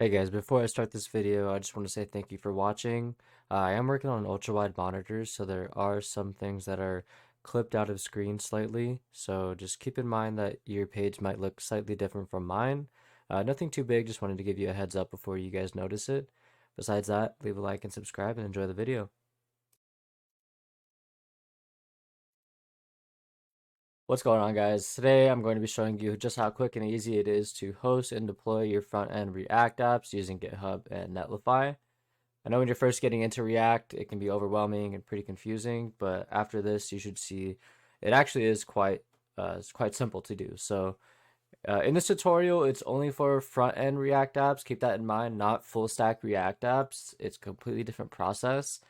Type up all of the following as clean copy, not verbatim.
Hey guys, before I start this video, I just want to say thank you for watching. I am working on ultra-wide monitors, so there are some things that are clipped out of screen slightly. So just keep in mind that your page might look slightly different from mine. Nothing too big, just wanted to give you a heads up before you guys notice it. Besides that, leave a like and subscribe and enjoy the video. What's going on, guys? Today I'm going to be showing you just how quick and easy it is to host and deploy your front-end React apps using GitHub and Netlify. I know when you're first getting into React, it can be overwhelming and pretty confusing, but after this, you should see it actually is it's quite simple to do. So in this tutorial, it's only for front-end React apps. Keep that in mind, not full-stack React apps. It's a completely different process.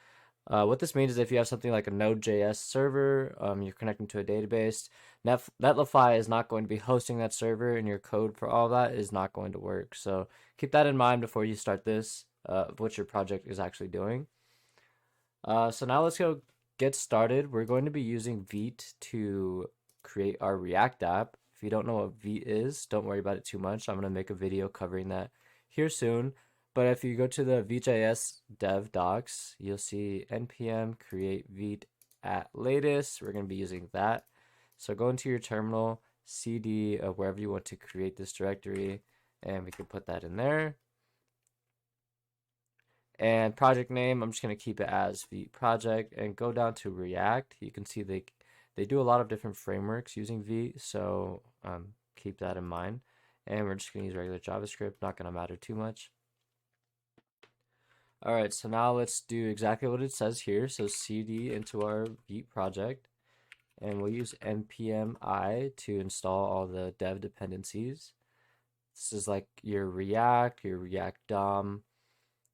What this means is if you have something like a Node.js server, you're connecting to a database, Netlify is not going to be hosting that server, and your code for all that is not going to work. So keep that in mind before you start this, what your project is actually doing. So now let's go get started. We're going to be using Vite to create our React app. If you don't know what Vite is, don't worry about it too much. I'm going to make a video covering that here soon. But if you go to the Vite.js dev docs, you'll see npm create Vite at latest. We're going to be using that. So go into your terminal, cd wherever you want to create this directory, and we can put that in there. And project name, I'm just going to keep it as Vite project and go down to React. You can see they do a lot of different frameworks using Vite, so keep that in mind. And we're just going to use regular JavaScript, not going to matter too much. All right, so now let's do exactly what it says here. So cd into our Vite project, and we'll use npm I to install all the dev dependencies. This is like your React DOM,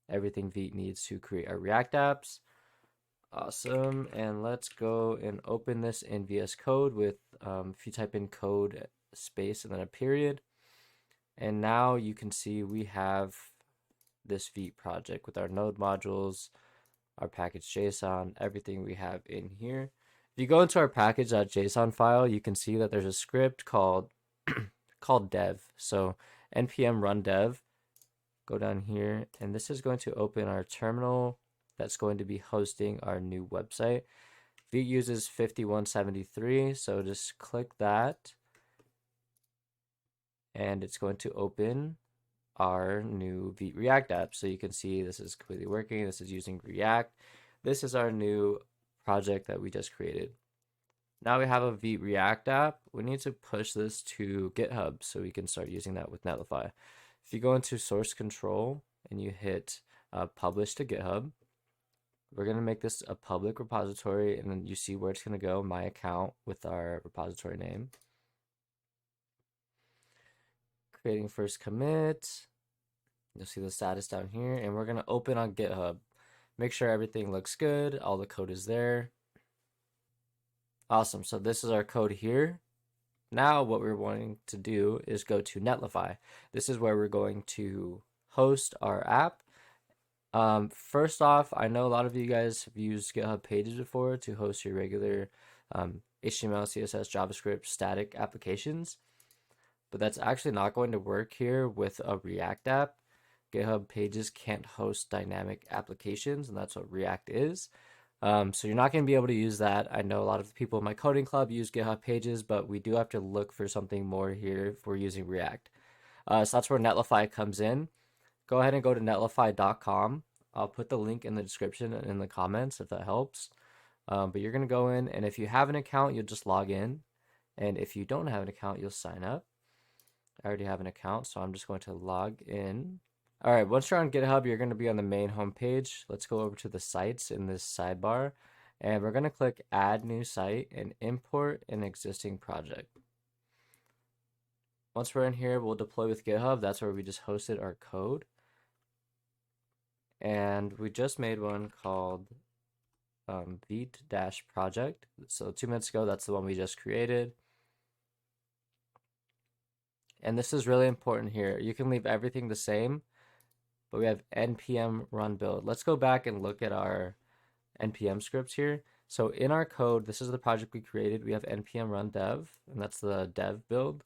everything Vite needs to create our React apps. Awesome, and let's go and open this in VS Code with, if you type in code space and then a period, and now you can see we have this Vite project with our node modules, our package JSON, everything we have in here. If you go into our package.json file, you can see that there's a script called called dev. So npm run dev, go down here, and this is going to open our terminal that's going to be hosting our new website. Vite uses 5173, so just click that, and it's going to open our new Vite React app. So you can see this is completely working. This is using React. This is our new project that we just created. Now we have a Vite React app. We need to push this to GitHub so we can start using that with Netlify. If you go into source control and you hit publish to GitHub, we're going to make this a public repository, and then you see where it's going to go, my account with our repository name. Creating first commit. You'll see the status down here, and we're going to open on GitHub. Make sure everything looks good. All the code is there. Awesome. So this is our code here. Now what we're wanting to do is go to Netlify. This is where we're going to host our app. First off, I know a lot of you guys have used GitHub Pages before to host your regular HTML, CSS, JavaScript, static applications, but that's actually not going to work here with a React app. GitHub Pages can't host dynamic applications, and that's what React is. So you're not going to be able to use that. I know a lot of the people in my coding club use GitHub Pages, but we do have to look for something more here if we're using React. So that's where Netlify comes in. Go ahead and go to netlify.com. I'll put the link in the description and in the comments if that helps. But you're going to go in, and if you have an account, you'll just log in. And if you don't have an account, you'll sign up. I already have an account, so I'm just going to log in. All right, once you're on GitHub, you're going to be on the main homepage. Let's go over to the sites in this sidebar, and we're going to click Add New Site and import an existing project. Once we're in here, we'll deploy with GitHub. That's where we just hosted our code. And we just made one called Vite-project. So 2 minutes ago, that's the one we just created. And this is really important here. You can leave everything the same, but we have npm run build. Let's go back and look at our npm scripts here. So in our code, this is the project we created. We have npm run dev, and that's the dev build.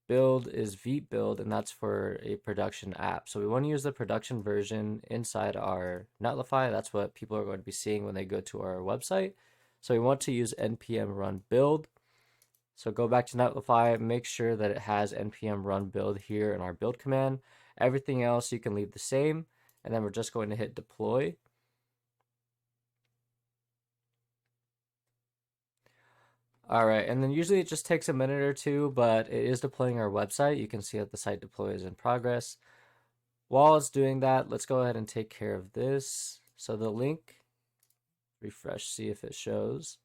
build is Veep build, and that's for a production app. So we want to use the production version inside our Netlify. That's what people are going to be seeing when they go to our website. So we want to use npm run build. So go back to Netlify, make sure that it has npm run build here in our build command. Everything else you can leave the same, and then we're just going to hit deploy. All right, and then usually it just takes a minute or two, but it is deploying our website. You can see that the site deploy is in progress. While it's doing that, let's go ahead and take care of this. So the link, refresh, see if it shows.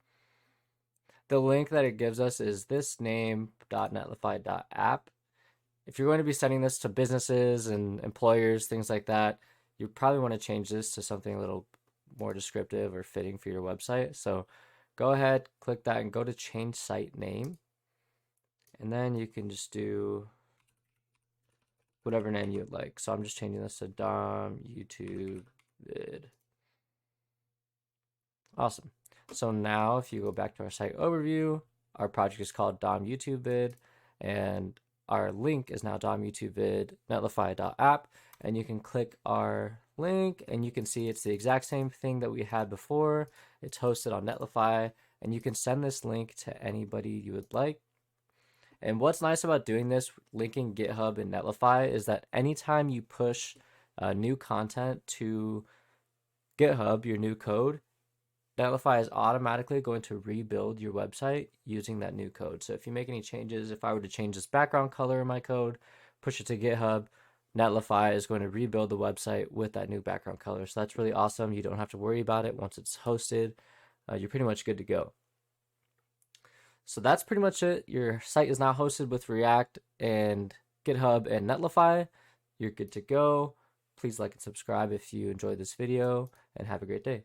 The link that it gives us is this name.netlify.app. If you're going to be sending this to businesses and employers, things like that, you probably want to change this to something a little more descriptive or fitting for your website. So go ahead, click that, and go to change site name. And then you can just do whatever name you'd like. So I'm just changing this to Dom YouTube vid. Awesome. So now if you go back to our site overview, our project is called Dom YouTube vid, and our link is now Dom YouTube vid netlify.app, and you can click our link and you can see it's the exact same thing that we had before. It's hosted on Netlify, and you can send this link to anybody you would like. And what's nice about doing this, linking GitHub and Netlify, is that anytime you push new content to GitHub, your new code, Netlify is automatically going to rebuild your website using that new code. So if you make any changes, if I were to change this background color in my code, push it to GitHub, Netlify is going to rebuild the website with that new background color. So that's really awesome. You don't have to worry about it. Once it's hosted, you're pretty much good to go. So that's pretty much it. Your site is now hosted with React and GitHub and Netlify. You're good to go. Please like and subscribe if you enjoyed this video, and have a great day.